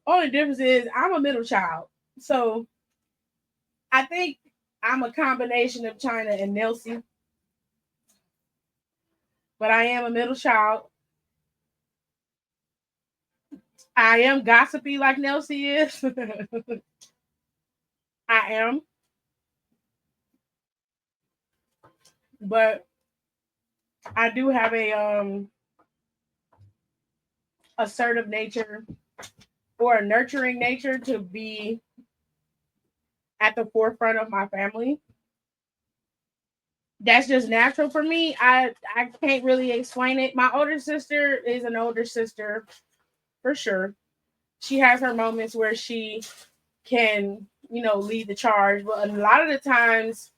Only difference is I'm a middle child. So I think I'm a combination of China and Nelsie, but I am a middle child. I am gossipy like Nelsie is. I am, but I do have a assertive nature or a nurturing nature to be at the forefront of my family. That's just natural for me. I can't really explain it. My older sister is an older sister for sure. She has her moments where she can, lead the charge, but a lot of the times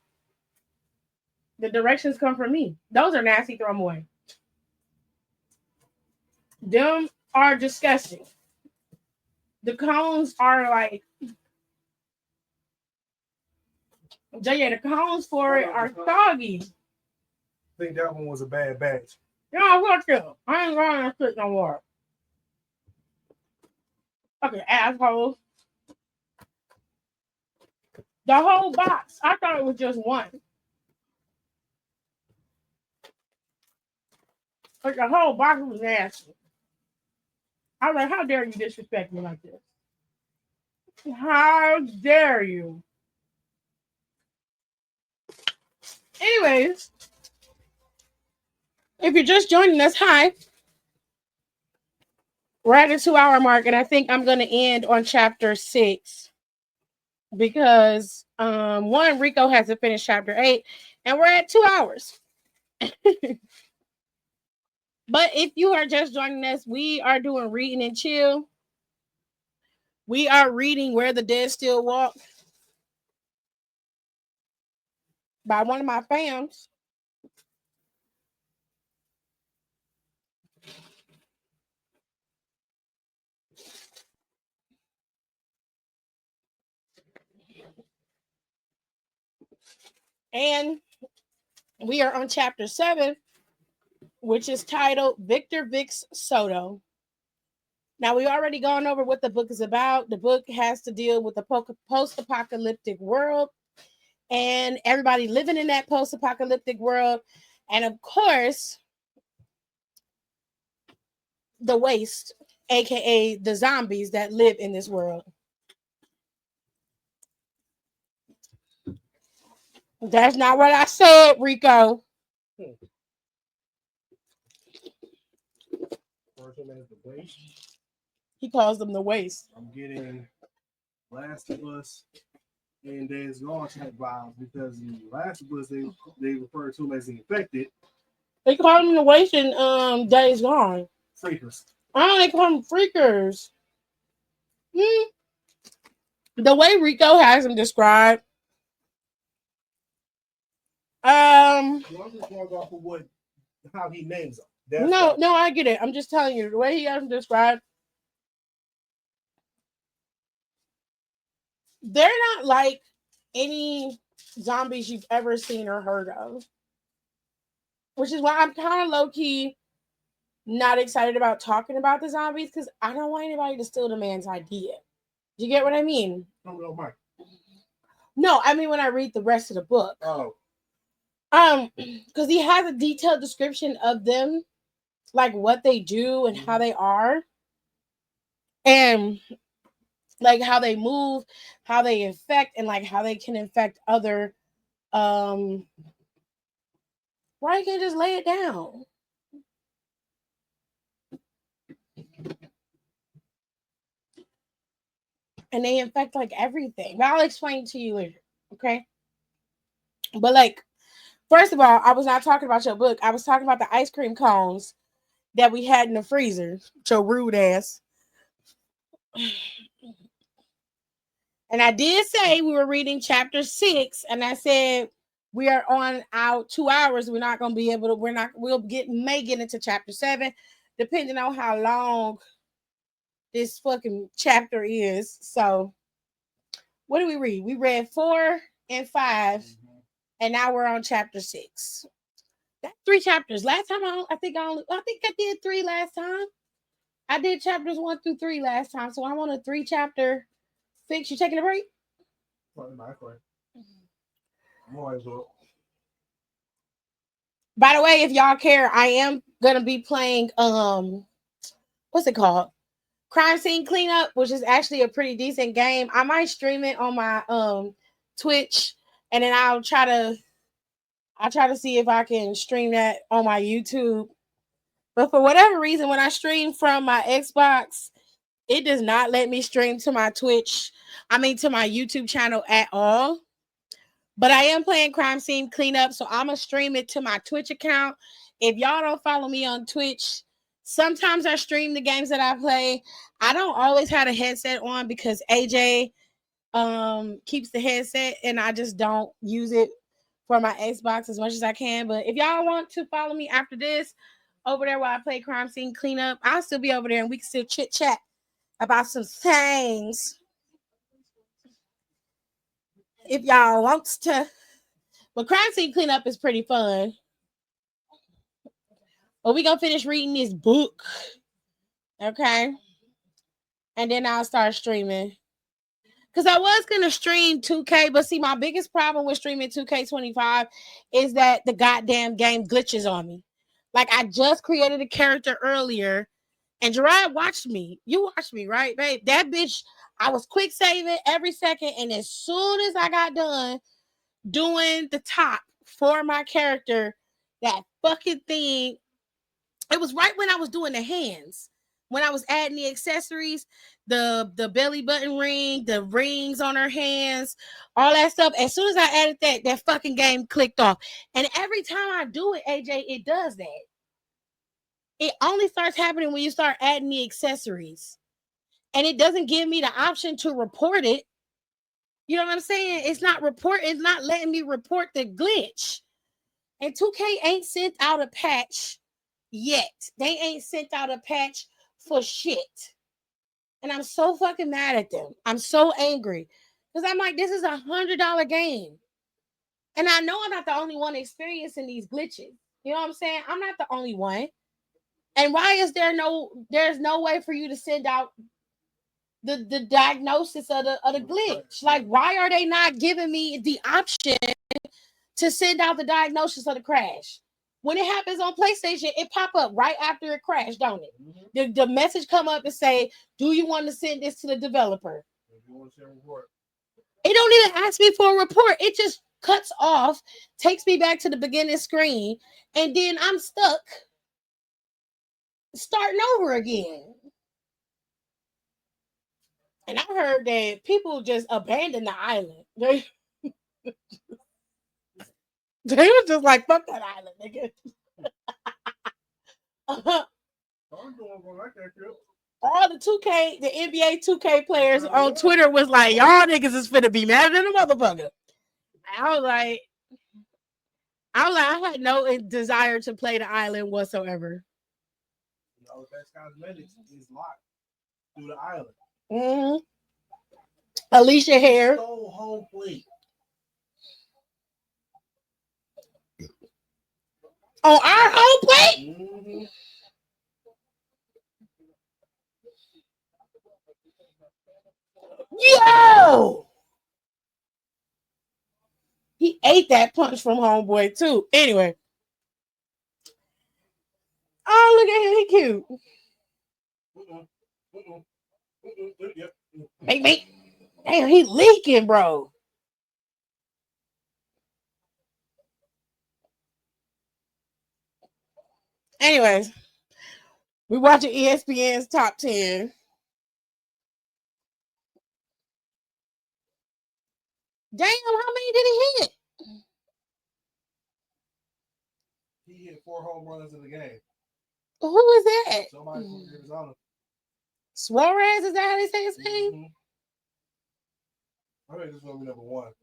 the directions come from me. Those are nasty. Throw them away. Them are disgusting. The cones are like, yeah, the cones for it are soggy. I think that one was a bad batch. No, what you? I ain't going to sit no more. Okay, assholes. The whole box. I thought it was just one. But the whole box was nasty. I was like, how dare you disrespect me like this? How dare you? Anyways, if you're just joining us, hi. We're at the 2 hour mark, and I think I'm going to end on chapter 6 because one, Rico hasn't finished chapter 8, and we're at 2 hours. But if you are just joining us, we are doing reading and chill. We are reading Where the Dead Still Walk by one of my fams. And we are on chapter 7, which is titled Victor Vix Soto. Now, we already gone over what the book is about. The book has to deal with the post-apocalyptic world and everybody living in that post-apocalyptic world. And of course, the waste, aka the zombies that live in this world. That's not what I said, Rico. He calls them the waste. I'm getting Last of Us and Days Gone type vibes because the Last of Us they refer to them as the infected. They call them the waste in Days Gone. Freakers. Oh, they call them freakers. The way Rico has them described. I'm just going off of how he names them. No, I get it. I'm just telling you the way he has them described. They're not like any zombies you've ever seen or heard of, which is why I'm kind of low key not excited about talking about the zombies because I don't want anybody to steal the man's idea. Do you get what I mean? No, I mean when I read the rest of the book. Oh. Because he has a detailed description of them, like what they do and how they are, and like how they move, how they infect, and like how they can infect other. Why you can't just lay it down? And they infect like everything. But I'll explain to you later, okay? But like, first of all, I was not talking about your book. I was talking about the ice cream cones that we had in the freezer. Your rude ass. And I did say we were reading chapter 6, and I said we are on out 2 hours. We're not gonna be able to. May get into chapter 7, depending on how long this fucking chapter is. So, what did we read? We read 4 and 5, and now we're on chapter 6. That's 3 chapters. Last time I think I did 3 last time. I did chapters 1 through 3 last time, so I'm on a 3-chapter fix. You taking a break? I'm always up. By the way, if y'all care, I am gonna be playing what's it called? Crime Scene Cleanup, which is actually a pretty decent game. I might stream it on my Twitch, and then I'll try to see if I can stream that on my YouTube. But for whatever reason, when I stream from my Xbox, it does not let me stream to my Twitch. I mean to my YouTube channel at all. But I am playing Crime Scene Cleanup, so I'm gonna stream it to my Twitch account. If y'all don't follow me on Twitch, sometimes I stream the games that I play. I don't always have a headset on because AJ keeps the headset and I just don't use it for my Xbox as much as I can. But if y'all want to follow me after this over there while I play Crime Scene Cleanup, I'll still be over there and we can still chit chat about some things. If y'all wants to. But Crime Scene Cleanup is pretty fun. But we gonna finish reading this book. Okay. And then I'll start streaming. Because I was going to stream 2K, but see, my biggest problem with streaming 2K25 is that the goddamn game glitches on me. Like, I just created a character earlier, and Gerard watched me. You watched me, right, babe? That bitch, I was quick saving every second, and as soon as I got done doing the top for my character, that fucking thing, it was right when I was doing the hands. When I was adding the accessories, the belly button ring, the rings on her hands, all that stuff. As soon as I added that, that fucking game clicked off. And every time I do it, AJ, it does that. It only starts happening when you start adding the accessories. And it doesn't give me the option to report it. You know what I'm saying? It's not letting me report the glitch. And 2K ain't sent out a patch yet. They ain't sent out a patch for shit. And I'm so fucking mad at them. I'm so angry. Because I'm like, this is $100 game. And I know I'm not the only one experiencing these glitches. You know what I'm saying? I'm not the only one. And why is there's no way for you to send out the diagnosis of the glitch? Like, why are they not giving me the option to send out the diagnosis of the crash? When it happens on PlayStation, it pop up right after it crashed, don't it? The message come up and say, do you want to send this to the developer? It don't even ask me for a report. It just cuts off, takes me back to the beginning screen, and then I'm stuck starting over again. And I heard that people just abandoned the island. They were just like, fuck that island, nigga. All the 2K, the NBA 2K players on Twitter was like, y'all niggas is finna be mad than a motherfucker. I was like, I had no desire to play the island whatsoever. The best cosmetics is locked through the island. Mm-hmm. Alicia Hare. Stole home plate. On our home plate? Mm-hmm. Yo! He ate that punch from homeboy too. Anyway. Oh, look at him. He cute. Mate. Damn, he leaking, bro. Anyways, we watching ESPN's top 10. Damn, how many did he hit? He hit 4 home runs in the game. Who is that? Somebody from Arizona. Suarez, is that how they say his name? Mm-hmm. I think this is going to be number 1.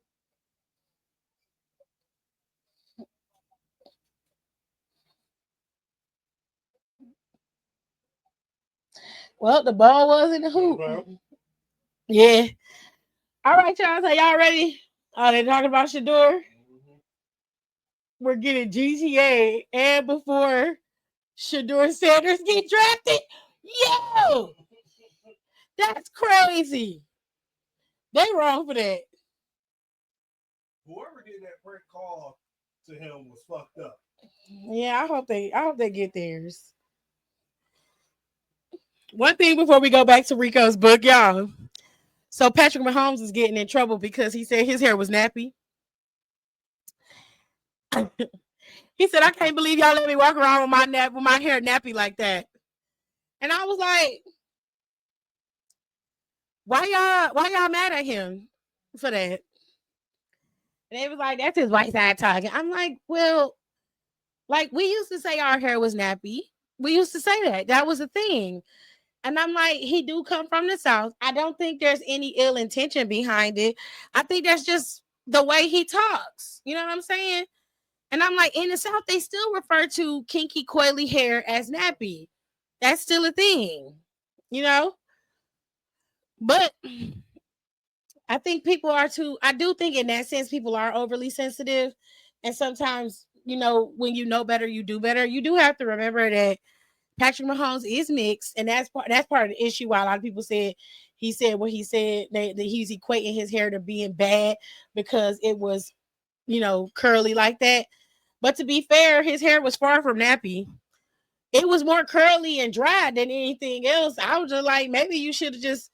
Well, the ball was in the hoop. Yeah. All right, y'all. So y'all ready? Oh, they talking about Shador? Mm-hmm. We're getting GTA, and before Shador Sanders get drafted, Yo, that's crazy. They wrong for that. Whoever did that prank call to him was fucked up. Yeah, I hope they get theirs. One thing before we go back to Rico's book, y'all. So Patrick Mahomes is getting in trouble because he said his hair was nappy. He said, I can't believe y'all let me walk around with my hair nappy like that. And I was like, why y'all mad at him for that? And they was like, that's his white side talking. I'm like, well, like we used to say our hair was nappy. We used to say that. That was a thing. And I'm like, he do come from the South. I don't think there's any ill intention behind it. I think that's just the way he talks. You know what I'm saying? And I'm like, in the South, they still refer to kinky, coily hair as nappy. That's still a thing, you know? But I think people are too, I do think in that sense, people are overly sensitive. And sometimes, you know, when you know better, you do better. You do have to remember that Patrick Mahomes is mixed, and that's part of the issue. Why a lot of people said he said what he said that he's equating his hair to being bad because it was, you know, curly like that. But to be fair, his hair was far from nappy. It was more curly and dry than anything else. I was just like, maybe you should have just,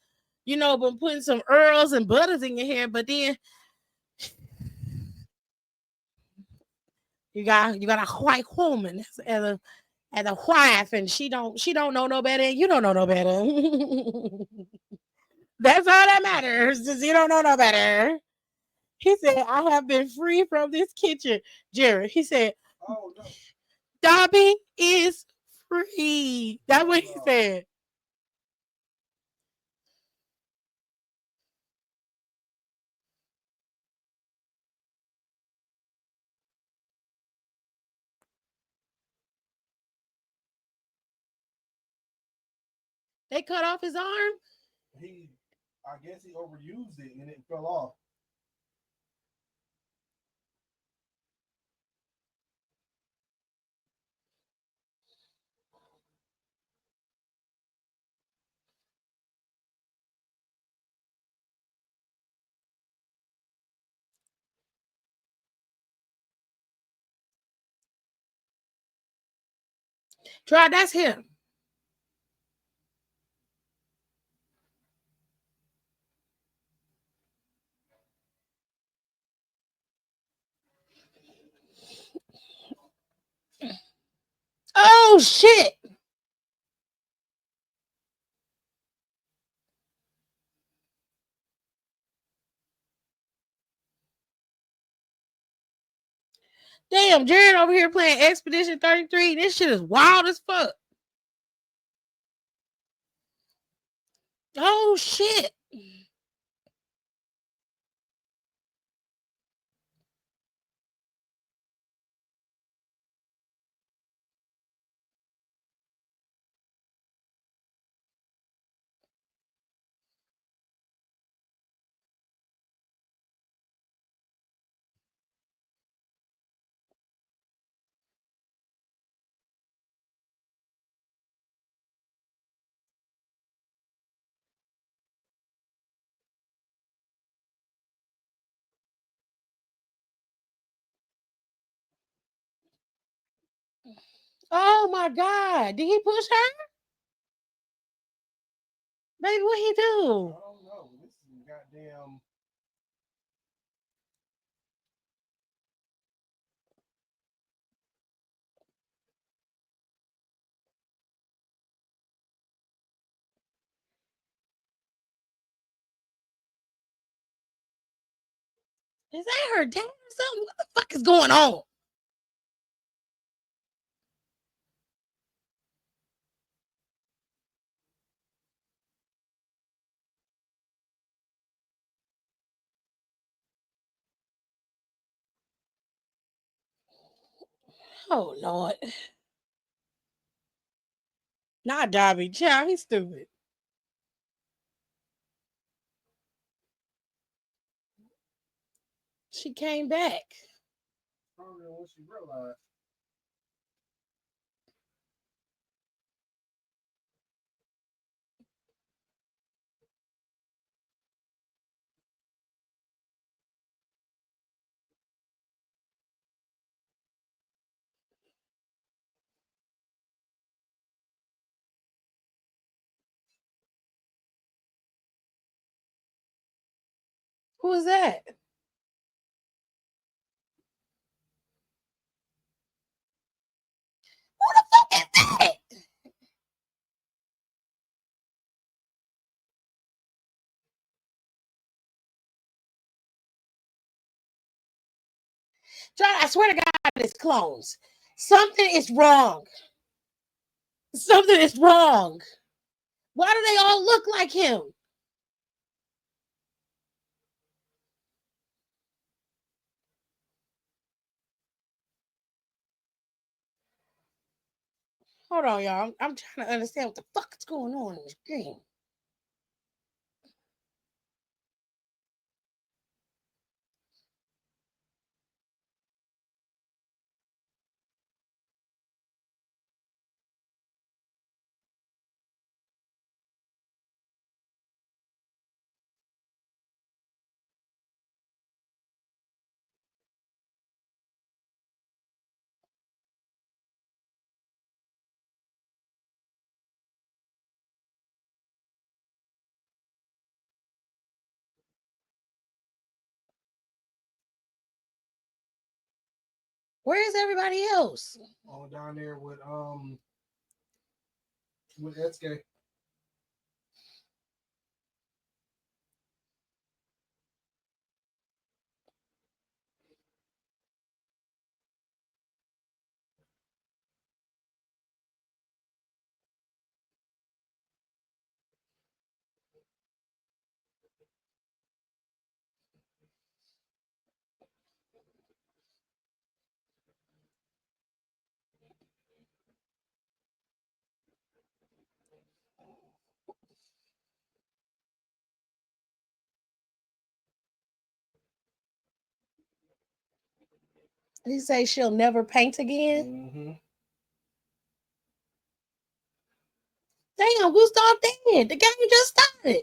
you know, been putting some earls and butters in your hair. But then you got a white woman as a wife, and she don't know no better, and you don't know no better. That's all that matters. Is you don't know no better. He said, I have been free from this kitchen, Jared. He said, Oh no. Dobby is free. That's what he said. They cut off his arm. He, I guess he overused it and it fell off. Try that's him. Oh shit. Damn, Jared over here playing Expedition 33. This shit is wild as fuck. Oh shit. Oh my god. Did he push her? Baby, what he I do? don't know. This is goddamn. Is that her dad or something? What the fuck is going on? Oh Lord. Not Dobby. Child, he's stupid. She came back. Stronger than what she realized. Who is that? Who the fuck is that? John, I swear to God, it's clones. Something is wrong. Something is wrong. Why do they all look like him? Hold on, y'all. I'm trying to understand what the fuck is going on in this game. Where is everybody else? All down there with SK. He say she'll never paint again. Mm-hmm. Damn, Gustav dead. The game just started.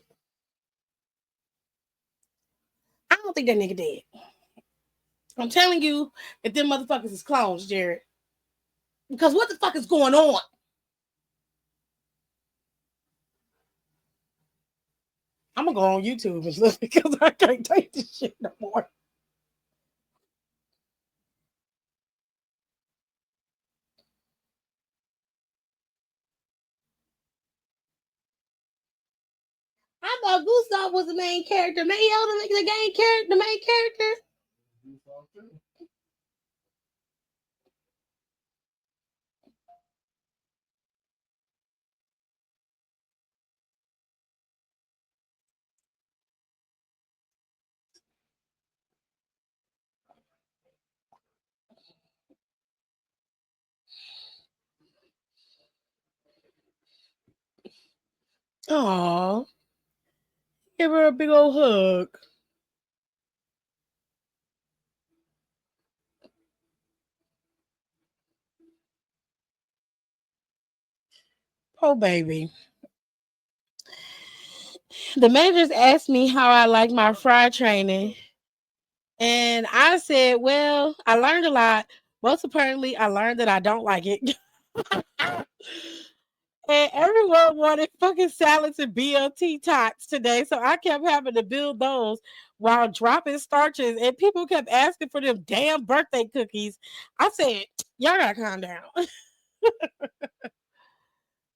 I don't think that nigga dead. I'm telling you that them motherfuckers is clones, Jared. Because what the fuck is going on? I'm gonna go on YouTube and look because I can't take this shit no more. I thought Gustav was the main character. Maybe the main character, the main character. Aw, give her a big old hug. Oh, baby. The managers asked me how I like my fry training. And I said, well, I learned a lot. Most apparently, I learned that I don't like it. And everyone wanted fucking salads and BLT tots today. So I kept having to build those while dropping starches. And people kept asking for them damn birthday cookies. I said, y'all gotta calm down.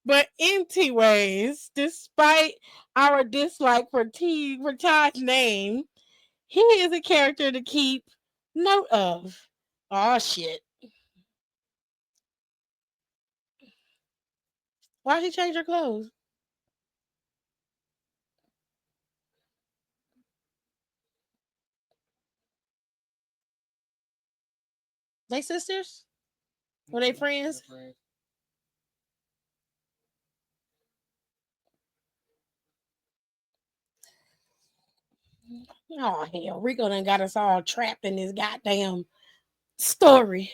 But anyways, despite our dislike for Todd's name, he is a character to keep note of. Oh shit. Why'd she change her clothes? They sisters? Were they friends? Oh hell, Rico done got us all trapped in this goddamn story.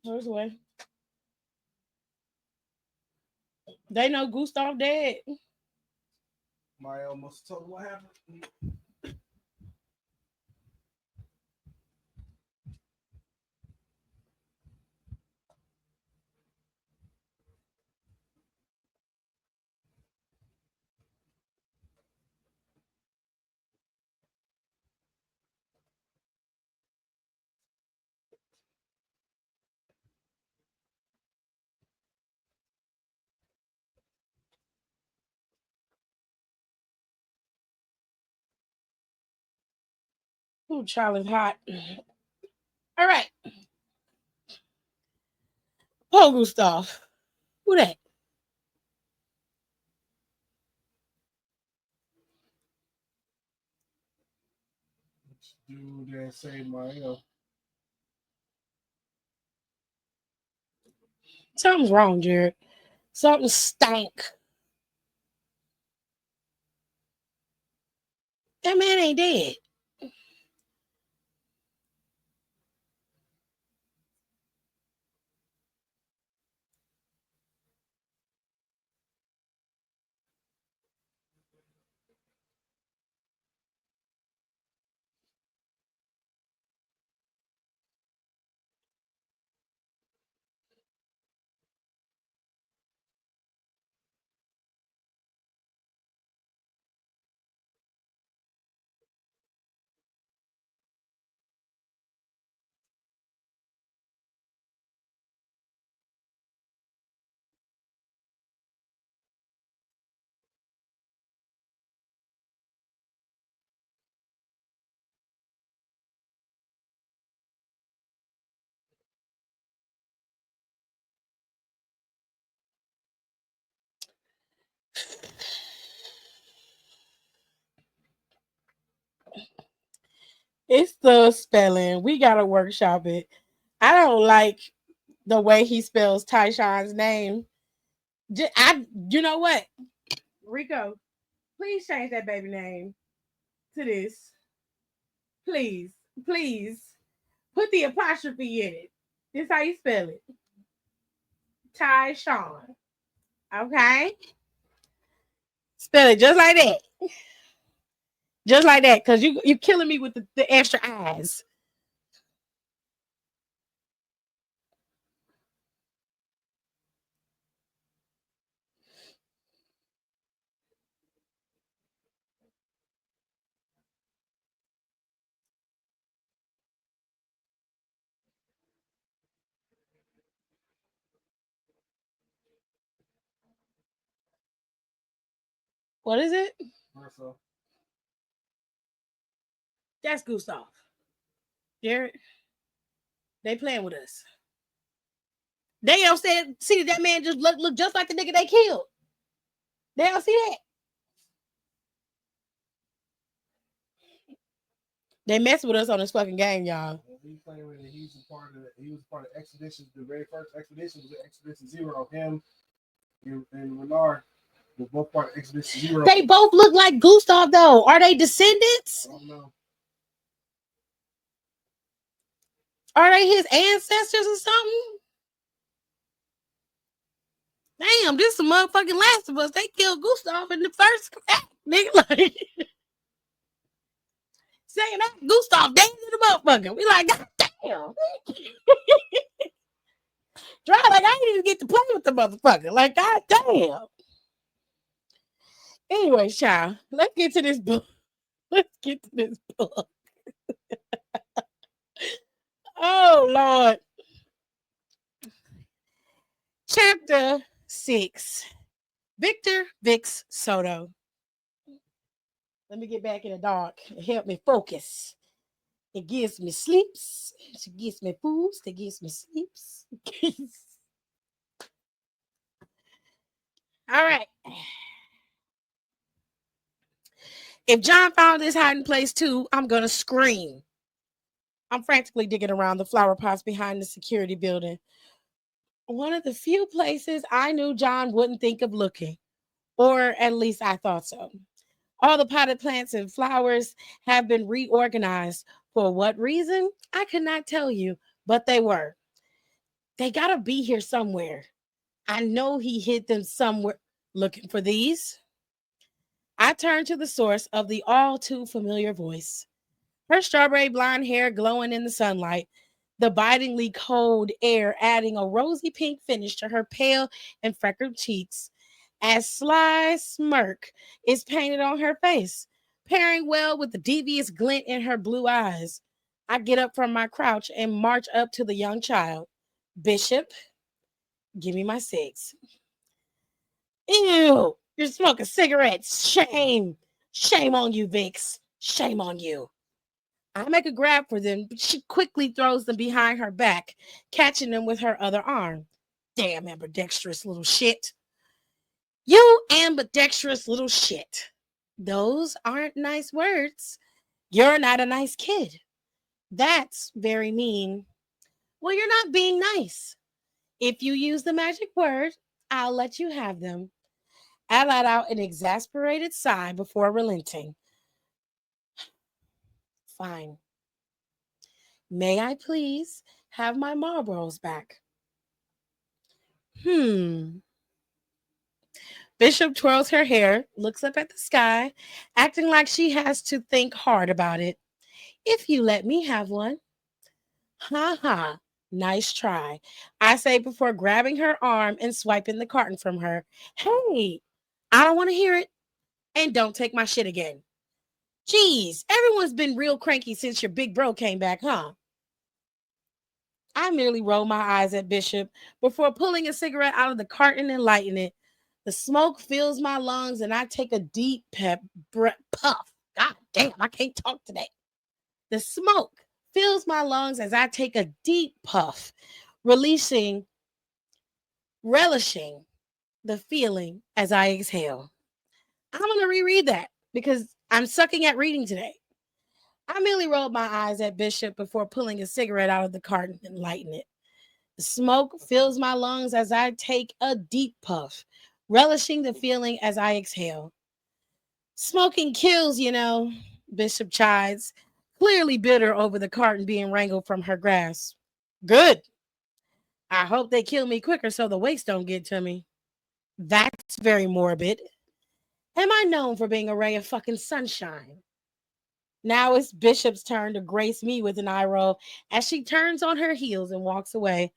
Where's the way? They know Gustav dead. Mario must have told what happened. Ooh, Charlie's hot. All right. Oh, Gustav. Who that? Dude that saved my L. Something's wrong, Jared. Something stank. That man ain't dead. It's the spelling. We gotta workshop it. I don't like the way he spells Tyshawn's name. You know what? Rico, please change that baby name to this. Please, please. Put the apostrophe in it. This how you spell it. Tyshawn. Okay? Spell it just like that. Just like that. Cause you killing me with the extra eyes. What is it? Marcel. That's Gustav. Jared, they playing with us. They don't see that man just look just like the nigga they killed. They don't see that. They mess with us on this fucking game, y'all. He claiming that he was part of expeditions. The very first expedition was Expedition Zero. Him and Renard were both part of Expedition Zero. They both look like Gustav though. Are they descendants? I don't know. Are they his ancestors or something? Damn, this is a motherfucking Last of Us. They killed Gustav in the first act, nigga. Like saying that Gustav dead in the motherfucker. We like, God damn. Try like I didn't even get to play with the motherfucker. Like, God damn. Anyway, child, let's get to this book. Let's get to this book. Oh Lord. Chapter 6. Victor Vix Soto. Let me get back in the dark. It help me focus. It gives me sleeps. It gives me foods. It gives me sleeps. All right. If John found this hiding place too, I'm going to scream. I'm frantically digging around the flower pots behind the security building. One of the few places I knew John wouldn't think of looking, or at least I thought so. All the potted plants and flowers have been reorganized. For what reason? I could not tell you, but they were. They got to be here somewhere. I know he hid them somewhere. Looking for these? I turned to the source of the all too familiar voice. Her strawberry blonde hair glowing in the sunlight, the bitingly cold air adding a rosy pink finish to her pale and freckled cheeks. As sly smirk is painted on her face, pairing well with the devious glint in her blue eyes. I get up from my crouch and march up to the young child. Bishop, give me my cigs. Ew, you're smoking cigarettes. Shame. Shame on you, Vix. Shame on you. I make a grab for them, but she quickly throws them behind her back, catching them with her other arm. Damn ambidextrous little shit. You ambidextrous little shit. Those aren't nice words. You're not a nice kid. That's very mean. Well, you're not being nice. If you use the magic word, I'll let you have them. I let out an exasperated sigh before relenting. Fine. May I please have my Marlboros back? Hmm. Bishop twirls her hair, looks up at the sky, acting like she has to think hard about it. If you let me have one. Ha ha. Nice try. I say before grabbing her arm and swiping the carton from her. Hey, I don't want to hear it. And don't take my shit again. Jeez, everyone's been real cranky since your big bro came back, huh? I merely roll my eyes at Bishop before pulling a cigarette out of the carton and lighting it. The smoke fills my lungs and I take a deep puff. God damn, I can't talk today. The smoke fills my lungs as I take a deep puff, releasing, relishing the feeling as I exhale. I'm going to reread that because I'm sucking at reading today. I merely rolled my eyes at Bishop before pulling a cigarette out of the carton and lighting it. The smoke fills my lungs as I take a deep puff, relishing the feeling as I exhale. Smoking kills, Bishop chides, clearly bitter over the carton being wrangled from her grasp. Good. I hope they kill me quicker so the waste don't get to me. That's very morbid. Am I known for being a ray of fucking sunshine? Now it's Bishop's turn to grace me with an eye roll as she turns on her heels and walks away,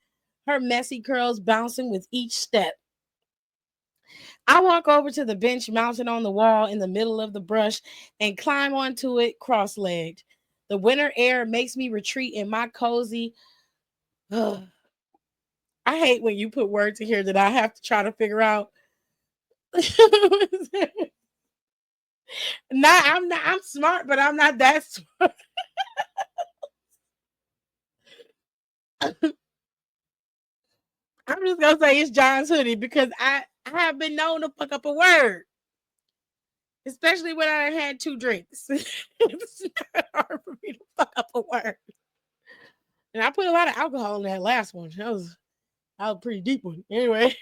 her messy curls bouncing with each step. I walk over to the bench mounted on the wall in the middle of the brush and climb onto it cross legged. The winter air makes me retreat in my cozy. Ugh. I hate when you put words in here that I have to try to figure out. I'm smart, but I'm not that smart. I'm just gonna say it's John's hoodie because I have been known to fuck up a word. Especially when I had 2 drinks. It's not hard for me to fuck up a word. And I put a lot of alcohol in that last one. That was a pretty deep one. Anyway.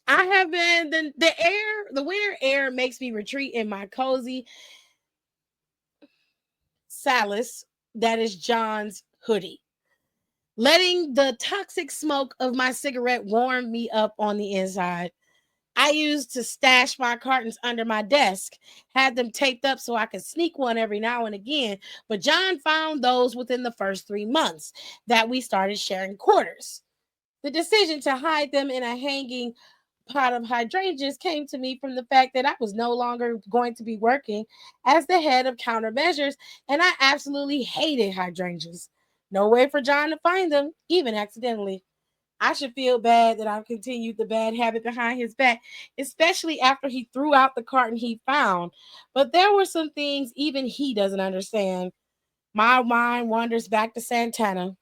I have been the winter air makes me retreat in my cozy solace that is John's hoodie. Letting the toxic smoke of my cigarette warm me up on the inside. I used to stash my cartons under my desk, had them taped up so I could sneak one every now and again. But John found those within the first 3 months that we started sharing quarters. The decision to hide them in a hanging pot of hydrangeas came to me from the fact that I was no longer going to be working as the head of countermeasures, and I absolutely hated hydrangeas. No way for John to find them, even accidentally. I should feel bad that I've continued the bad habit behind his back, especially after he threw out the carton he found. But there were some things even he doesn't understand. My mind wanders back to Santana.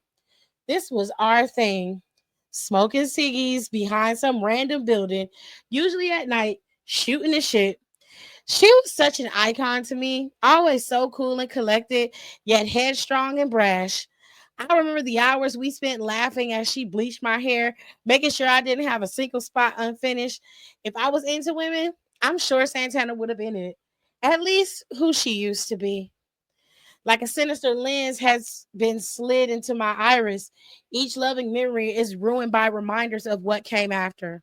This was our thing. Smoking ciggies behind some random building, usually at night, shooting the shit. She was such an icon to me, always so cool and collected, yet headstrong and brash. I remember the hours we spent laughing as she bleached my hair, making sure I didn't have a single spot unfinished. If I was into women, I'm sure Santana would have been it. At least who she used to be. Like a sinister lens has been slid into my iris. Each loving memory is ruined by reminders of what came after.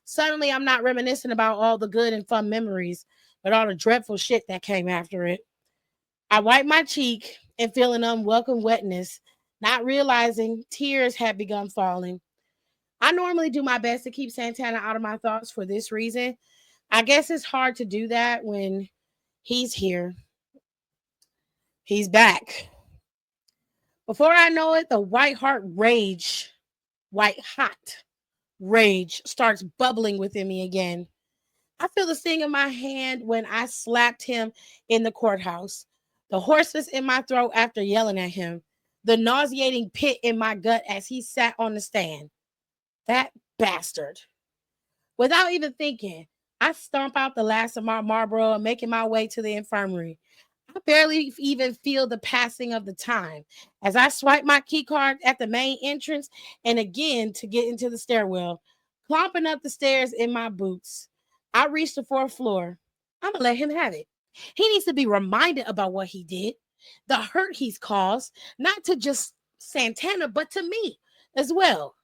Suddenly, I'm not reminiscing about all the good and fun memories, but all the dreadful shit that came after it. I wipe my cheek and feel an unwelcome wetness, not realizing tears had begun falling. I normally do my best to keep Santana out of my thoughts for this reason. I guess it's hard to do that when he's here. He's back. Before I know it, the white hot rage starts bubbling within me again. I feel the sting in my hand when I slapped him in the courthouse, the hoarseness in my throat after yelling at him, the nauseating pit in my gut as he sat on the stand. That bastard. Without even thinking, I stomp out the last of my Marlboro and making my way to the infirmary. I barely even feel the passing of the time as I swipe my key card at the main entrance and again to get into the stairwell, clomping up the stairs in my boots. I reach the fourth floor. I'm gonna let him have it. He needs to be reminded about what he did, the hurt he's caused, not to just Santana, but to me as well.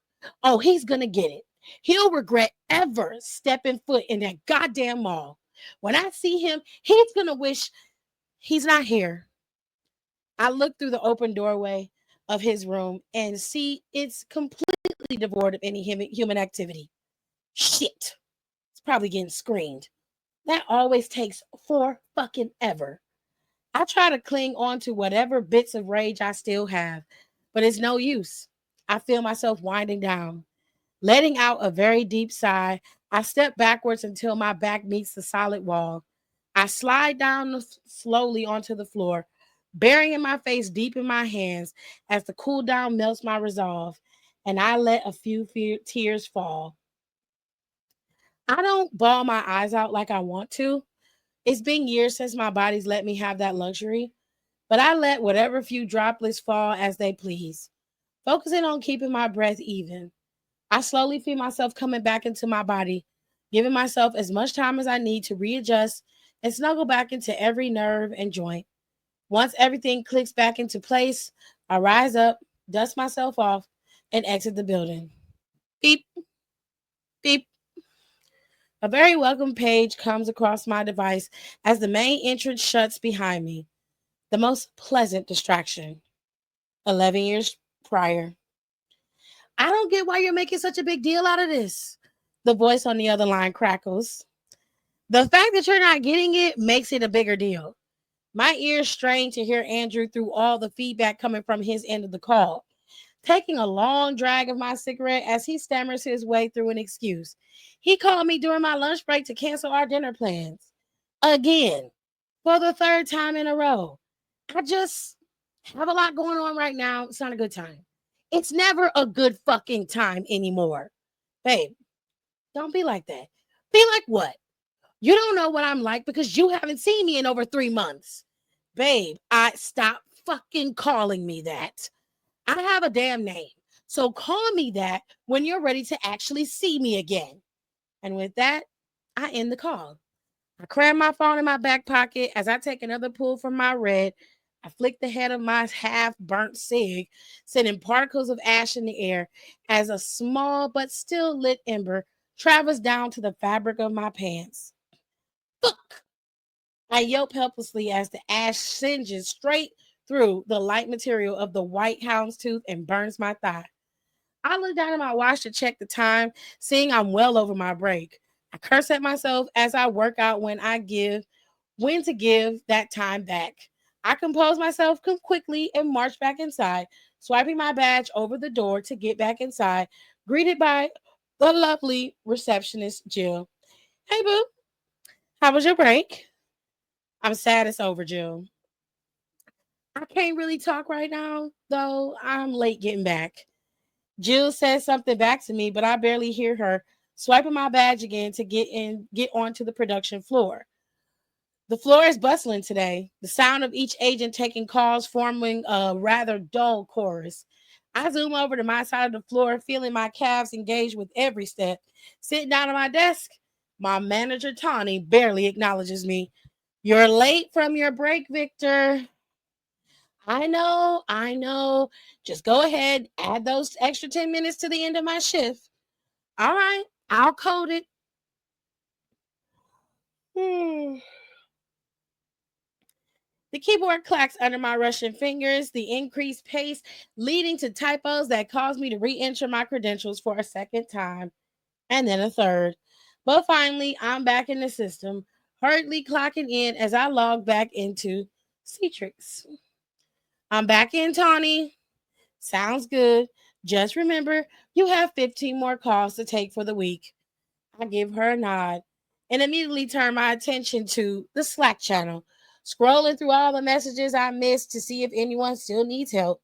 Oh, he's gonna get it. He'll regret ever stepping foot in that goddamn mall. When I see him, he's gonna wish he's not here. I look through the open doorway of his room and see it's completely devoid of any human activity. Shit. It's probably getting screened. That always takes for fucking ever. I try to cling on to whatever bits of rage I still have, but it's no use. I feel myself winding down. Letting out a very deep sigh, I step backwards until my back meets the solid wall. I slide down slowly onto the floor, burying my face deep in my hands as the cool down melts my resolve, and I let a few tears fall. I don't bawl my eyes out like I want to. It's been years since my body's let me have that luxury, but I let whatever few droplets fall as they please, focusing on keeping my breath even. I slowly feel myself coming back into my body, giving myself as much time as I need to readjust and snuggle back into every nerve and joint. Once everything clicks back into place, I rise up, dust myself off, and exit the building. Beep, beep. A very welcome page comes across my device as the main entrance shuts behind me. The most pleasant distraction. 11 years prior. I don't get why you're making such a big deal out of this. The voice on the other line crackles. The fact that you're not getting it makes it a bigger deal. My ears strain to hear Andrew through all the feedback coming from his end of the call, taking a long drag of my cigarette as he stammers his way through an excuse. He called me during my lunch break to cancel our dinner plans. Again, for the third time in a row. I just have a lot going on right now. It's not a good time. It's never a good fucking time anymore. Babe, don't be like that. Be like what? You don't know what I'm like because you haven't seen me in over 3 months. Babe, I stop fucking calling me that. I have a damn name. So call me that when you're ready to actually see me again. And with that, I end the call. I cram my phone in my back pocket as I take another pull from my red. I flick the head of my half burnt cig, sending particles of ash in the air as a small but still lit ember travels down to the fabric of my pants. Fuck! I yelp helplessly as the ash singes straight through the light material of the white houndstooth and burns my thigh. I look down at my watch to check the time, seeing I'm well over my break. I curse at myself as I work out when to give that time back. I compose myself quickly and march back inside, swiping my badge over the door to get back inside, greeted by the lovely receptionist Jill. Hey boo, how was your break? I'm sad it's over, Jill. I can't really talk right now, though I'm late getting back. Jill says something back to me, but I barely hear her, swiping my badge again to get onto the production floor. The floor is bustling today, the sound of each agent taking calls forming a rather dull chorus. I zoom over to my side of the floor, feeling my calves engaged with every step. Sitting down at my desk, my manager Tawny barely acknowledges me. You're late from your break, Victor. I know. Just go ahead, add those extra 10 minutes to the end of my shift. All right, I'll code it. Hmm. The keyboard clacks under my rushing fingers, the increased pace leading to typos that cause me to re enter my credentials for a second time, and then a third. But finally, I'm back in the system, hurriedly clocking in as I log back into Citrix. I'm back in, Tawny. Sounds good. Just remember, you have 15 more calls to take for the week. I give her a nod and immediately turned my attention to the Slack channel, scrolling through all the messages I missed to see if anyone still needs help.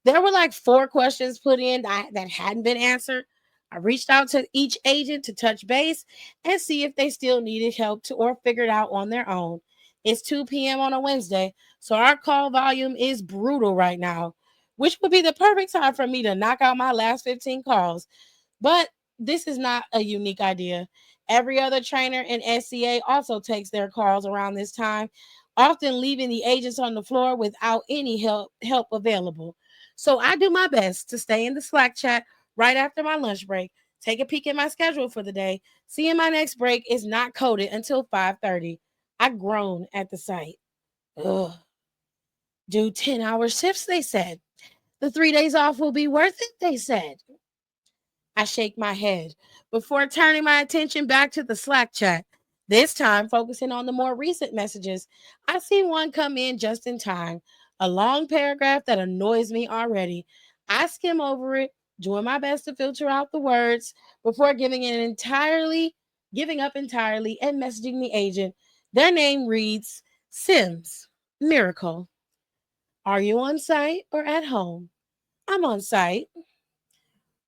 There were like 4 questions put in that hadn't been answered. I reached out to each agent to touch base and see if they still needed help to or figured out on their own. It's 2 p.m. on a Wednesday, so our call volume is brutal right now, which would be the perfect time for me to knock out my last 15 calls. But this is not a unique idea. Every other trainer in SCA also takes their calls around this time, often leaving the agents on the floor without any help available. So I do my best to stay in the Slack chat right after my lunch break, take a peek at my schedule for the day, seeing my next break is not coded until 5:30. I groan at the sight. Ugh. Do 10-hour shifts, they said. The 3 days off will be worth it, they said. I shake my head before turning my attention back to the Slack chat, this time focusing on the more recent messages. I see one come in just in time, a long paragraph that annoys me already. I skim over it, doing my best to filter out the words before giving up entirely and messaging the agent. Their name reads Sims Miracle. Are you on site or at home? I'm on site.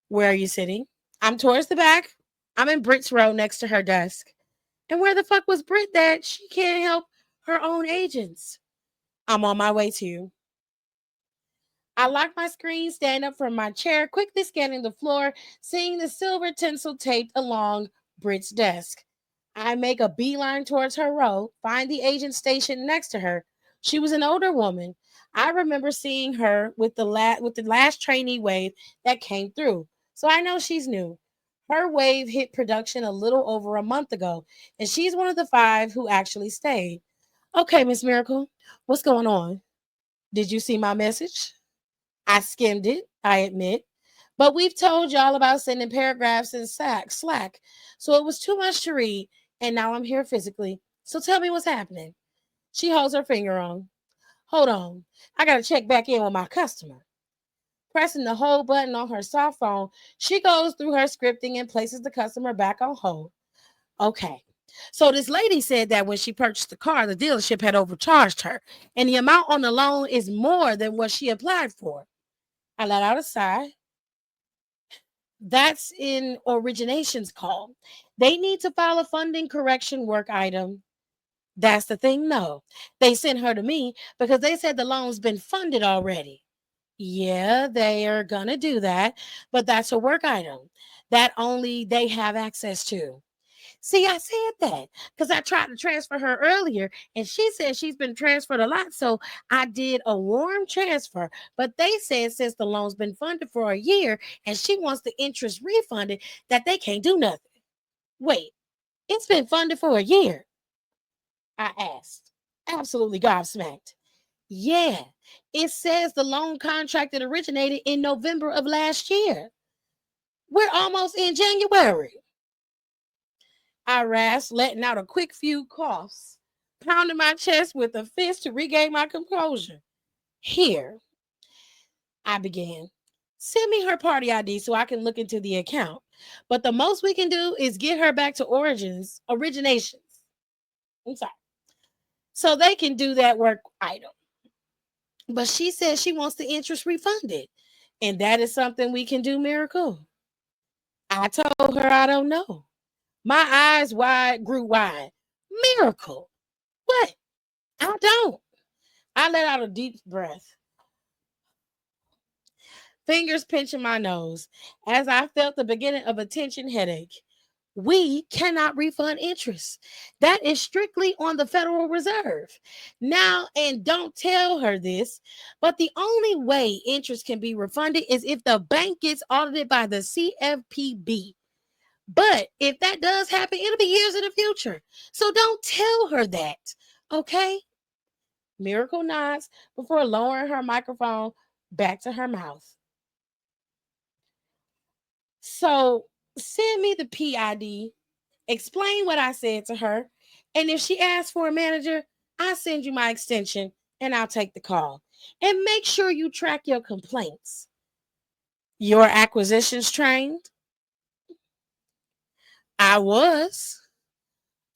Where are you sitting? I'm towards the back. I'm in Brit's row next to her desk. And where the fuck was Brit that she can't help her own agents? I'm on my way to you. I lock my screen, stand up from my chair, quickly scanning the floor, seeing the silver tinsel taped along Brit's desk. I make a beeline towards her row, find the agent stationed next to her. She was an older woman. I remember seeing her with the last trainee wave that came through, so I know she's new. Her wave hit production a little over a month ago, and she's one of the 5 who actually stayed. Okay, Miss Miracle, what's going on? Did you see my message? I skimmed it, I admit. But we've told y'all about sending paragraphs in Slack, so it was too much to read, and now I'm here physically. So tell me what's happening. She holds her finger on. Hold on, I gotta check back in with my customer. Pressing the hold button on her soft phone, she goes through her scripting and places the customer back on hold. Okay. So this lady said that when she purchased the car, the dealership had overcharged her, and the amount on the loan is more than what she applied for. I let out a sigh. That's in origination's call. They need to file a funding correction work item. That's the thing. No, they sent her to me because they said the loan's been funded already. Yeah, they are gonna do that, but that's a work item that only they have access to. See, I said that because I tried to transfer her earlier and she said she's been transferred a lot. So I did a warm transfer. But they said since the loan's been funded for a year and she wants the interest refunded, that they can't do nothing. Wait, it's been funded for a year? I asked, absolutely gobsmacked. Yeah, it says the loan contract that originated in November of last year. We're almost in January. I rasped, letting out a quick few coughs, pounding my chest with a fist to regain my composure. Here, I began. Send me her party ID so I can look into the account. But the most we can do is get her back to originations. I'm sorry. So they can do that work item. But she says she wants the interest refunded. And that is something we can do, Miracle. I told her I don't know. My eyes grew wide. Miracle. What? I don't. I let out a deep breath, fingers pinching my nose as I felt the beginning of a tension headache. We cannot refund interest. That is strictly on the Federal Reserve. Now, and don't tell her this, but the only way interest can be refunded is if the bank gets audited by the CFPB. But if that does happen, it'll be years in the future. So don't tell her that. Okay? Miracle nods before lowering her microphone back to her mouth. So send me the PID, explain what I said to her, and if she asks for a manager, I'll send you my extension and I'll take the call. And make sure you track your complaints. Your acquisitions trained? I was.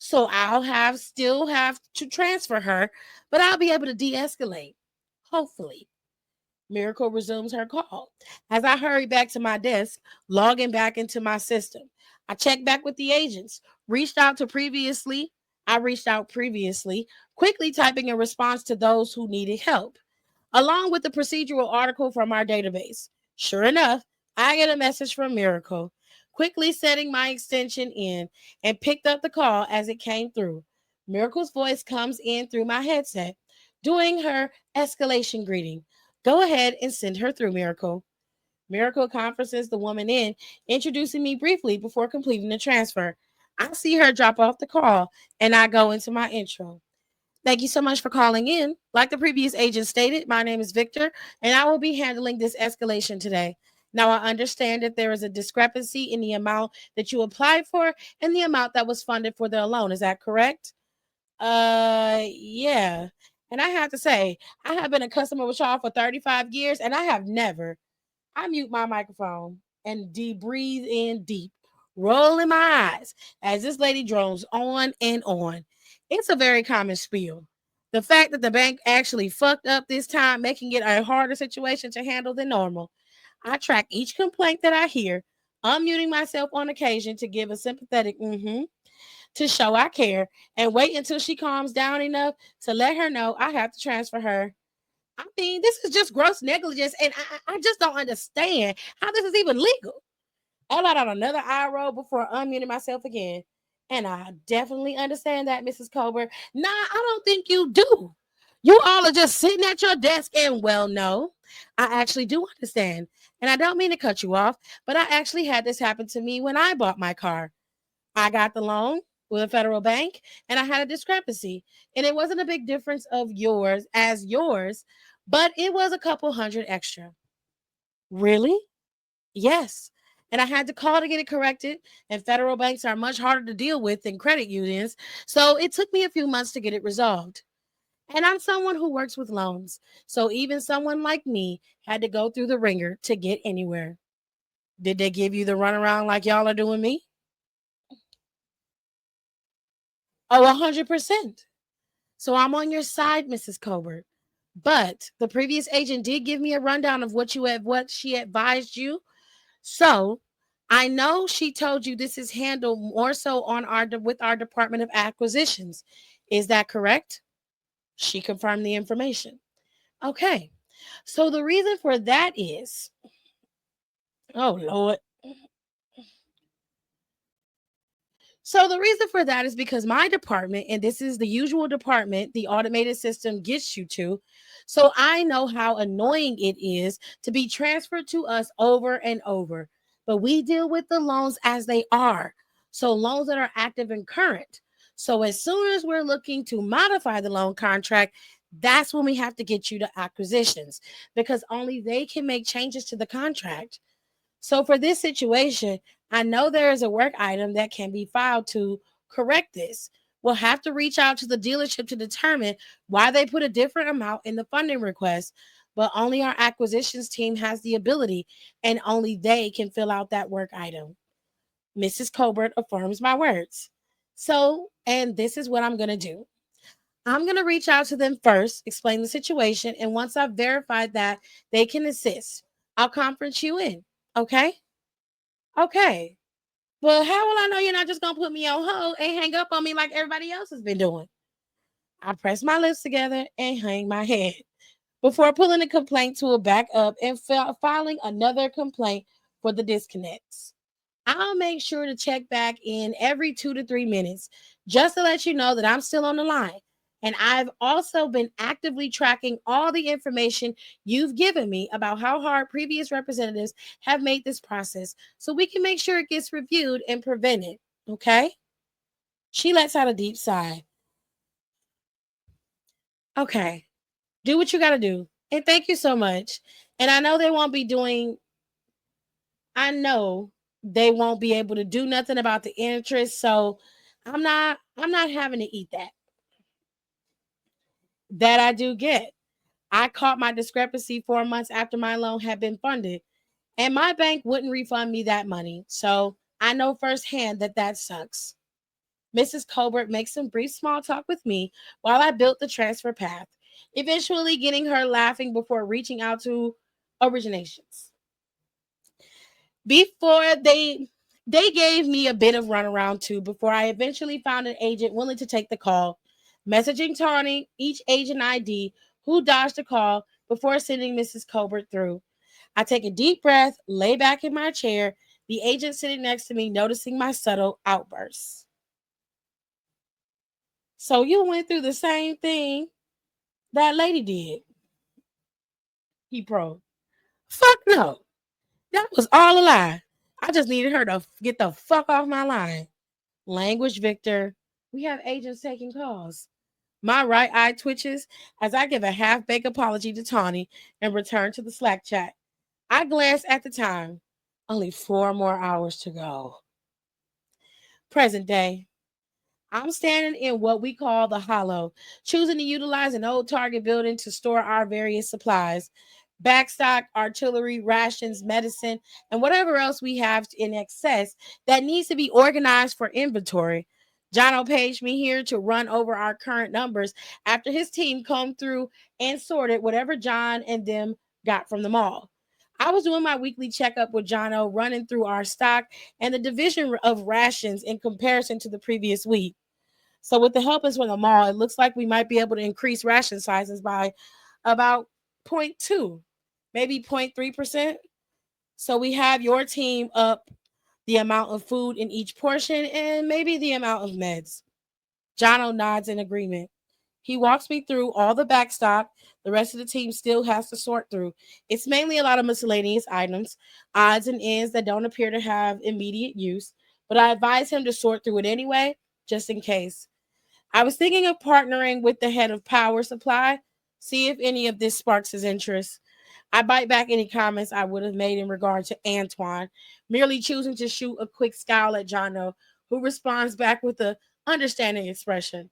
So I'll have still have to transfer her, but I'll be able to de-escalate. Hopefully. Miracle resumes her call. As I hurry back to my desk, logging back into my system, I check back with the agents. Reached out to previously. I reached out previously, quickly typing a response to those who needed help, along with the procedural article from our database. Sure enough, I get a message from Miracle, quickly setting my extension in and picked up the call as it came through. Miracle's voice comes in through my headset, doing her escalation greeting. Go ahead and send her through, Miracle. Miracle conferences the woman in, introducing me briefly before completing the transfer. I see her drop off the call and I go into my intro. Thank you so much for calling in. Like the previous agent stated, my name is Victor, and I will be handling this escalation today. Now, I understand that there is a discrepancy in the amount that you applied for and the amount that was funded for the loan. Is that correct? Yeah. And I have to say, I have been a customer with y'all for 35 years, and I have never. I mute my microphone and breathe in deep, rolling my eyes as this lady drones on and on. It's a very common spiel. The fact that the bank actually fucked up this time, making it a harder situation to handle than normal. I track each complaint that I hear, unmuting myself on occasion to give a sympathetic to show I care, and wait until she calms down enough to let her know I have to transfer her. I mean, this is just gross negligence, and I just don't understand how this is even legal. I let out another eye roll before unmuting myself again. And I definitely understand that, Mrs. Colbert. Nah, I don't think you do. You all are just sitting at your desk, and well, no, I actually do understand. And I don't mean to cut you off, but I actually had this happen to me when I bought my car. I got the loan with a federal bank and I had a discrepancy. And it wasn't a big difference of yours, but it was a couple hundred extra. Really? Yes. And I had to call to get it corrected. And federal banks are much harder to deal with than credit unions. So it took me a few months to get it resolved. And I'm someone who works with loans. So even someone like me had to go through the ringer to get anywhere. Did they give you the runaround like y'all are doing me? Oh, 100%. So I'm on your side, Mrs. Colbert. But the previous agent did give me a rundown of what she advised you. So I know she told you this is handled more so on with our Department of Acquisitions. Is that correct? She confirmed the information. Okay. So the reason for that is, oh Lord. So the reason for that is because my department, and this is the usual department the automated system gets you to, so I know how annoying it is to be transferred to us over and over. But we deal with the loans as they are. So loans that are active and current. So as soon as we're looking to modify the loan contract, that's when we have to get you to acquisitions because only they can make changes to the contract. So for this situation, I know there is a work item that can be filed to correct this. We'll have to reach out to the dealership to determine why they put a different amount in the funding request, but only our acquisitions team has the ability and only they can fill out that work item. Mrs. Colbert affirms my words. So, and this is what I'm going to do. I'm going to reach out to them first, explain the situation, and once I've verified that they can assist, I'll conference you in. Okay? Okay. Well, how will I know you're not just gonna put me on hold and hang up on me like everybody else has been doing? I press my lips together and hang my head before pulling the complaint to a back up and filing another complaint for the disconnects. I'll make sure to check back in every 2 to 3 minutes just to let you know that I'm still on the line. And I've also been actively tracking all the information you've given me about how hard previous representatives have made this process so we can make sure it gets reviewed and prevented. Okay? She lets out a deep sigh. Okay. Do what you got to do. And thank you so much. And I know they won't be able to do nothing about the interest. So I'm not having to eat that. That I do get. I caught my discrepancy 4 months after my loan had been funded, and my bank wouldn't refund me that money. So I know firsthand that that sucks. Mrs. Colbert makes some brief small talk with me while I built the transfer path, eventually getting her laughing before reaching out to originations. Before they gave me a bit of runaround too before I eventually found an agent willing to take the call, messaging Tawny each agent ID who dodged the call before sending Mrs. Colbert through. I take a deep breath, lay back in my chair, the agent sitting next to me noticing my subtle outbursts. So you went through the same thing that lady did, he probed. Fuck no. That was all a lie. I just needed her to get the fuck off my line. Language Victor. We have agents taking calls. My right eye twitches as I give a half baked apology to Tawny and return to the Slack chat. I glance at the time. Only 4 more hours to go. Present day. I'm standing in what we call the hollow, choosing to utilize an old Target building to store our various supplies, backstock, artillery, rations, medicine, and whatever else we have in excess that needs to be organized for inventory. Jono paged me here to run over our current numbers after his team come through and sorted whatever John and them got from the mall. I was doing my weekly checkup with Jono, running through our stock and the division of rations in comparison to the previous week. So with the help is from the mall, it looks like we might be able to increase ration sizes by about zero point 0.2, maybe 0.3%. So we have your team up the amount of food in each portion and maybe the amount of meds. Jono nods in agreement. He walks me through all the back stock the rest of the team still has to sort through. It's mainly a lot of miscellaneous items, odds and ends that don't appear to have immediate use, but I advise him to sort through it anyway, just in case. I was thinking of partnering with the head of power supply, see if any of this sparks his interest. I bite back any comments I would have made in regard to Antoine, merely choosing to shoot a quick scowl at Jono, who responds back with a understanding expression.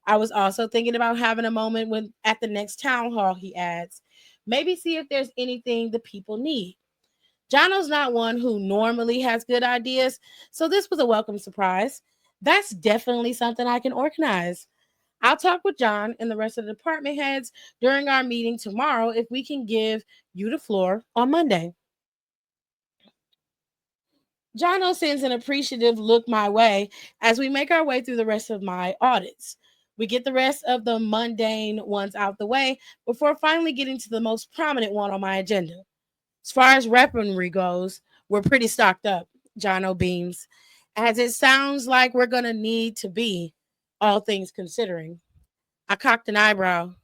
I was also thinking about having a moment when at the next town hall, he adds. Maybe see if there's anything the people need. Jono's not one who normally has good ideas, so this was a welcome surprise. That's definitely something I can organize. I'll talk with John and the rest of the department heads during our meeting tomorrow if we can give you the floor on Monday. Jono sends an appreciative look my way as we make our way through the rest of my audits. We get the rest of the mundane ones out the way before finally getting to the most prominent one on my agenda. As far as weaponry goes, we're pretty stocked up, Jono beams, as it sounds like we're going to need to be, all things considering. I cocked an eyebrow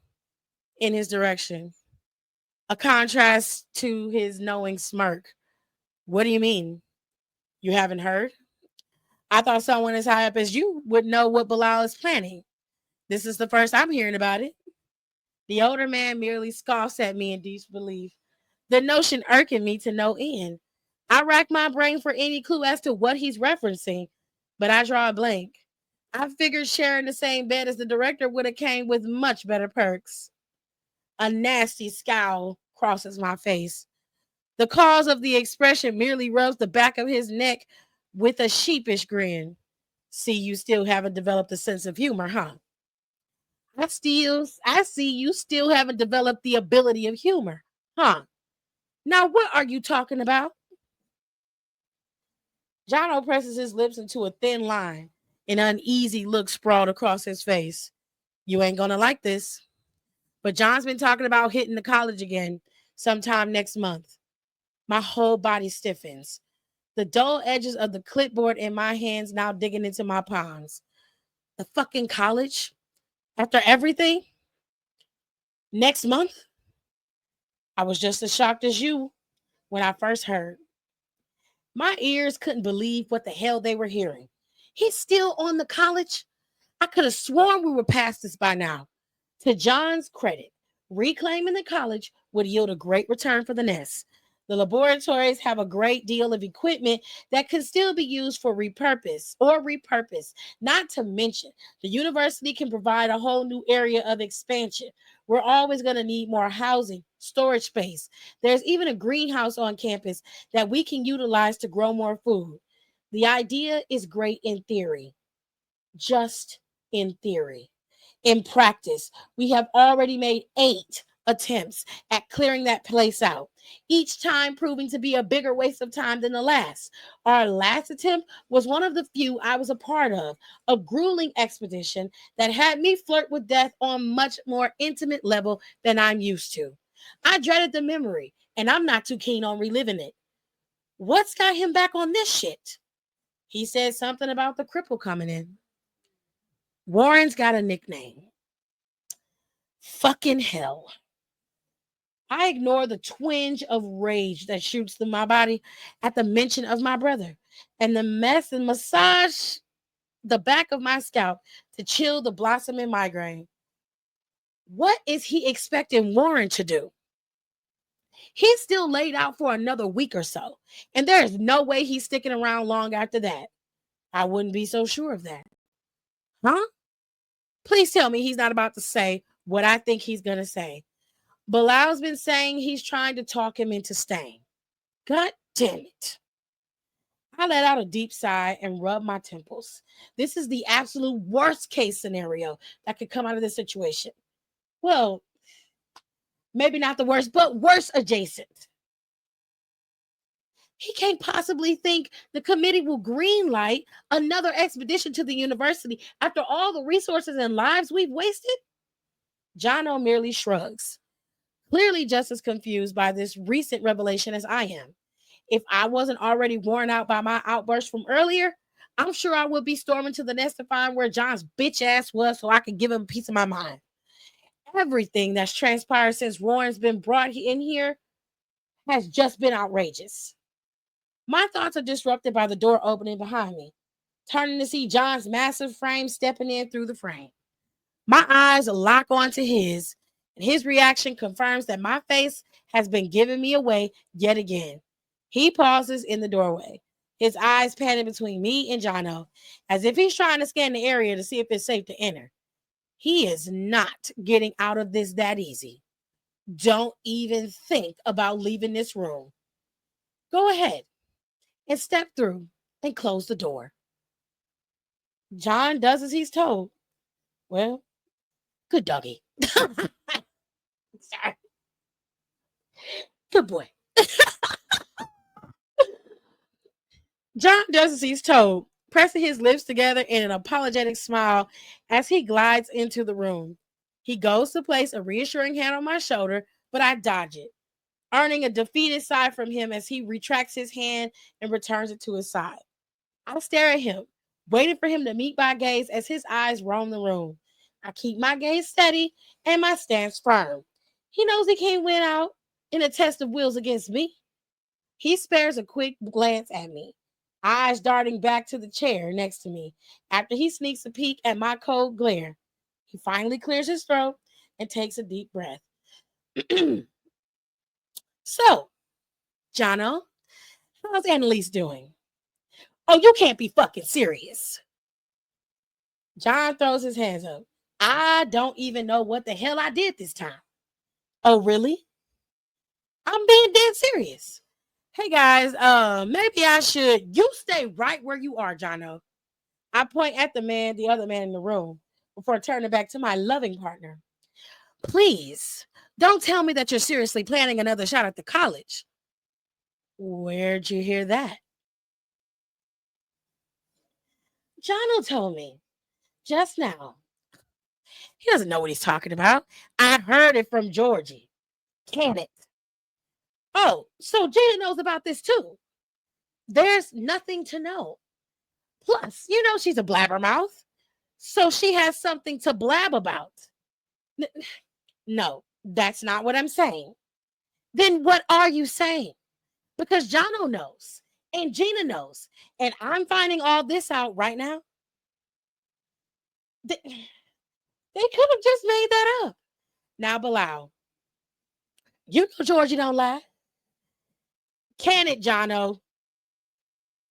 in his direction, a contrast to his knowing smirk. What do you mean? You haven't heard? I thought someone as high up as you would know what Bilal is planning. This is the first I'm hearing about it. The older man merely scoffs at me in disbelief, the notion irking me to no end. I rack my brain for any clue as to what he's referencing, but I draw a blank. I figured sharing the same bed as the director would have came with much better perks. A nasty scowl crosses my face. The cause of the expression merely rubs the back of his neck with a sheepish grin. See, you still haven't developed a sense of humor, huh? I see you still haven't developed the ability of humor, huh? Now, what are you talking about? Jono presses his lips into a thin line. An uneasy look sprawled across his face. You ain't gonna like this. But John's been talking about hitting the college again sometime next month. My whole body stiffens. The dull edges of the clipboard in my hands now digging into my palms. The fucking college? After everything? Next month? I was just as shocked as you when I first heard. My ears couldn't believe what the hell they were hearing. He's still on the college? I could have sworn we were past this by now. To John's credit, reclaiming the college would yield a great return for the nest. The laboratories have a great deal of equipment that can still be used for repurpose. Not to mention, the university can provide a whole new area of expansion. We're always going to need more housing, storage space. There's even a greenhouse on campus that we can utilize to grow more food. The idea is great in theory. just in theory. In practice, we have already made 8 attempts at clearing that place out, each time proving to be a bigger waste of time than the last. Our last attempt was one of the few I was a part of, a grueling expedition that had me flirt with death on much more intimate level than I'm used to. I dreaded the memory, and I'm not too keen on reliving it. What's got him back on this shit? He said something about the cripple coming in. Warren's got a nickname. Fucking hell. I ignore the twinge of rage that shoots through my body at the mention of my brother and the mess and massage the back of my scalp to chill the blossoming migraine. What is he expecting Warren to do? He's still laid out for another week or so, and there is no way he's sticking around long after that. I wouldn't be so sure of that. Huh? Please tell me he's not about to say what I think he's going to say. Bilal's been saying he's trying to talk him into staying. God damn it. I let out a deep sigh and rubbed my temples. This is the absolute worst case scenario that could come out of this situation. Well, maybe not the worst, but worse adjacent. He can't possibly think the committee will greenlight another expedition to the university after all the resources and lives we've wasted. Jono merely shrugs, clearly just as confused by this recent revelation as I am. If I wasn't already worn out by my outburst from earlier, I'm sure I would be storming to the nest to find where John's bitch ass was so I could give him a piece of my mind. Everything that's transpired since Warren's been brought in here has just been outrageous. My thoughts are disrupted by the door opening behind me, turning to see John's massive frame stepping in through the frame. My eyes lock onto his, and his reaction confirms that my face has been giving me away yet again. He pauses in the doorway, his eyes panning between me and Jono, as if he's trying to scan the area to see if it's safe to enter. He is not getting out of this that easy. Don't even think about leaving this room. Go ahead and step through and close the door. John does as he's told. Well, good doggy. Sorry. Good boy. John does as he's told, pressing his lips together in an apologetic smile as he glides into the room. He goes to place a reassuring hand on my shoulder, but I dodge it, earning a defeated sigh from him as he retracts his hand and returns it to his side. I stare at him, waiting for him to meet my gaze as his eyes roam the room. I keep my gaze steady and my stance firm. He knows he can't win out in a test of wills against me. He spares a quick glance at me, eyes darting back to the chair next to me after he sneaks a peek at my cold glare. He finally clears his throat and takes a deep breath. So, Jono, how's Annalise doing? Oh, you can't be fucking serious. John throws his hands up. I don't even know what the hell I did this time. Oh, really? I'm being dead serious. Hey guys, maybe I should. You stay right where you are, Jono. I point at the other man in the room, before turning back to my loving partner. Please, don't tell me that you're seriously planning another shot at the college. Where'd you hear that? Jono told me just now. He doesn't know what he's talking about. I heard it from Georgie. Can it? Oh, so Gina knows about this too. There's nothing to know. Plus, she's a blabbermouth. So she has something to blab about. No, that's not what I'm saying. Then what are you saying? Because Jono knows and Gina knows. And I'm finding all this out right now. They could have just made that up. Now, Bilal, you know Georgie don't lie. Can it, Jono?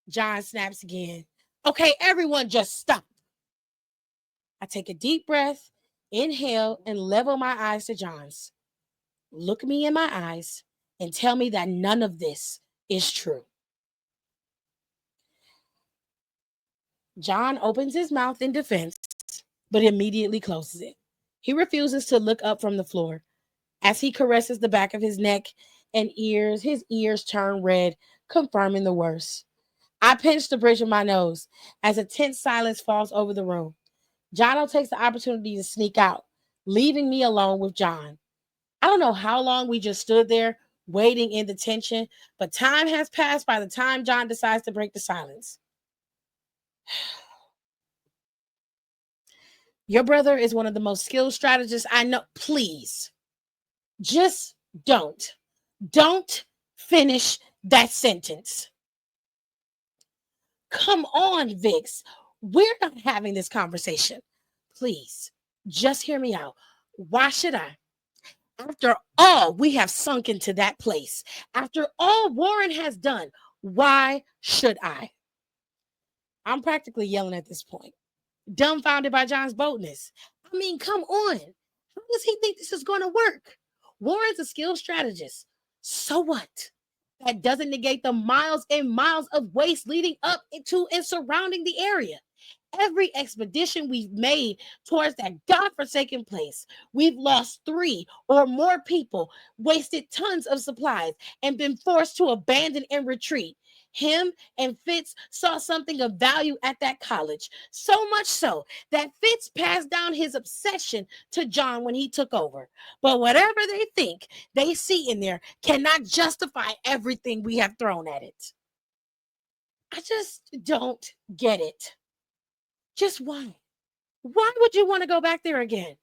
John snaps again. Okay, everyone just stop. I take a deep breath, inhale, and level my eyes to John's. Look me in my eyes and tell me that none of this is true. John opens his mouth in defense, but immediately closes it. He refuses to look up from the floor. As he caresses the back of his neck and ears, his ears turn red, confirming the worst. I pinch the bridge of my nose as a tense silence falls over the room. Jono takes the opportunity to sneak out, leaving me alone with John. I don't know how long we just stood there waiting in the tension, but time has passed by the time John decides to break the silence. Your brother is one of the most skilled strategists I know. Please, just don't. Don't finish that sentence. Come on, Vix. We're not having this conversation. Please, just hear me out. Why should I? After all we have sunk into that place, after all Warren has done, why should I? I'm practically yelling at this point, dumbfounded by John's boldness. I mean, come on. How does he think this is going to work? Warren's a skilled strategist. So what? That doesn't negate the miles and miles of waste leading up into and surrounding the area. Every expedition we've made towards that godforsaken place, we've lost 3 or more people, wasted tons of supplies, and been forced to abandon and retreat. Him and Fitz saw something of value at that college, so much so that Fitz passed down his obsession to John when he took over. But whatever they think they see in there cannot justify everything we have thrown at it. I just don't get it. Just why? Why would you want to go back there again?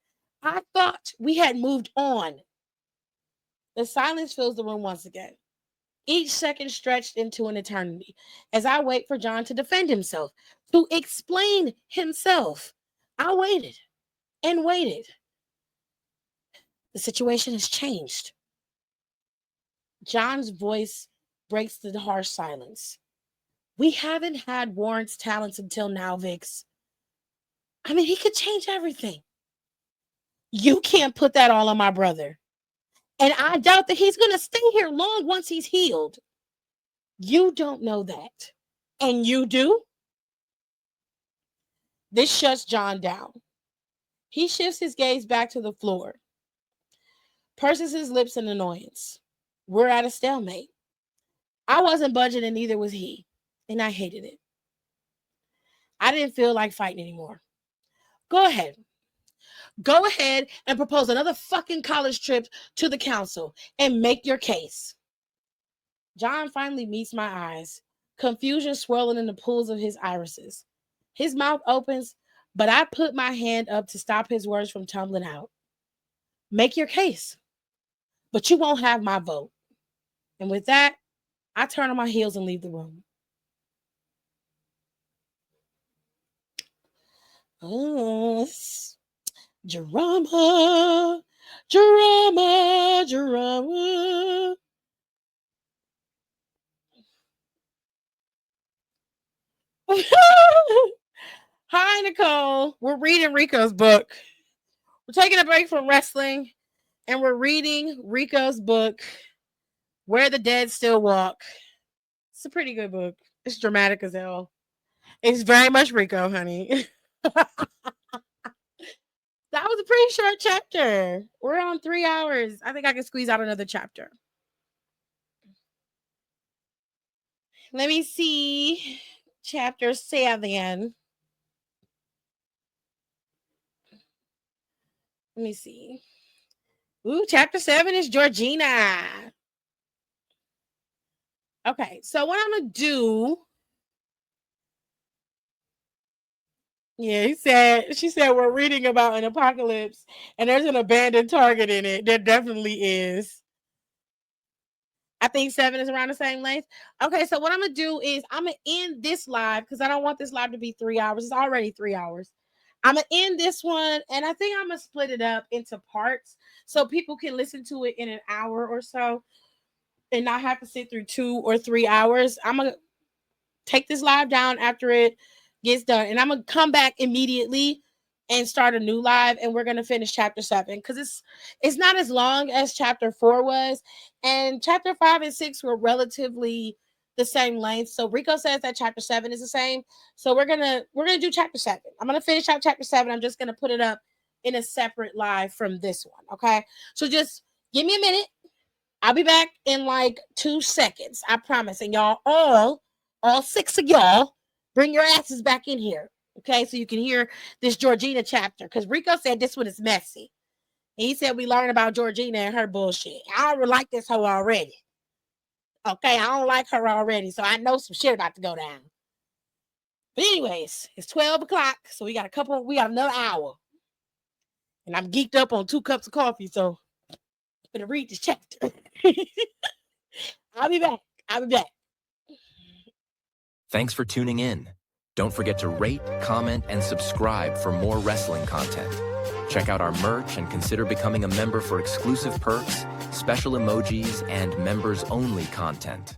I thought we had moved on. The silence fills the room once again, each second stretched into an eternity, as I wait for John to defend himself, to explain himself. I waited and waited. The situation has changed. John's voice breaks the harsh silence. We haven't had Warren's talents until now, Vix. I mean, he could change everything. You can't put that all on my brother. And I doubt that he's going to stay here long once he's healed. You don't know that. And you do? This shuts John down. He shifts his gaze back to the floor, purses his lips in annoyance. We're at a stalemate. I wasn't budging and neither was he. And I hated it. I didn't feel like fighting anymore. Go ahead. Go ahead and propose another fucking college trip to the council and make your case. John finally meets my eyes, confusion swirling in the pools of his irises. His mouth opens, but I put my hand up to stop his words from tumbling out. Make your case, but you won't have my vote. And with that, I turn on my heels and leave the room. Drama, drama, drama. Hi, Nicole. We're reading Rico's book. We're taking a break from wrestling and we're reading Rico's book, Where the Dead Still Walk. It's a pretty good book. It's dramatic as hell. It's very much Rico, honey. That was a pretty short chapter. We're on 3 hours. I think I can squeeze out another chapter. Let me see. Chapter 7. Let me see. Ooh, chapter 7 is Georgina. Okay, so what I'm going to do. Yeah, she said we're reading about an apocalypse and there's an abandoned target in it. There definitely is. I think 7 is around the same length. Okay, so what I'm going to do is I'm going to end this live because I don't want this live to be 3 hours. It's already 3 hours. I'm going to end this one and I think I'm going to split it up into parts so people can listen to it in an hour or so and not have to sit through 2 or 3 hours. I'm going to take this live down after it gets done. And I'm going to come back immediately and start a new live. And we're going to finish chapter 7 because it's not as long as chapter 4 was. And chapter 5 and 6 were relatively the same length. So Rico says that chapter 7 is the same. So we're gonna do chapter 7. I'm gonna finish out chapter 7. I'm just gonna put it up in a separate live from this one. Okay. So just give me a minute. I'll be back in like 2 seconds. I promise. And y'all, all 6 of y'all, bring your asses back in here. Okay, so you can hear this Georgina chapter. Because Rico said this one is messy. He said we learn about Georgina and her bullshit. I don't like this hoe already. Okay, I don't like her already. So I know some shit about to go down. But anyways, it's 12 o'clock. So we got another hour. And I'm geeked up on 2 cups of coffee. So I'm going to read this chapter. I'll be back. Thanks for tuning in. Don't forget to rate, comment, and subscribe for more wrestling content. Check out our merch and consider becoming a member for exclusive perks, special emojis, and members-only content.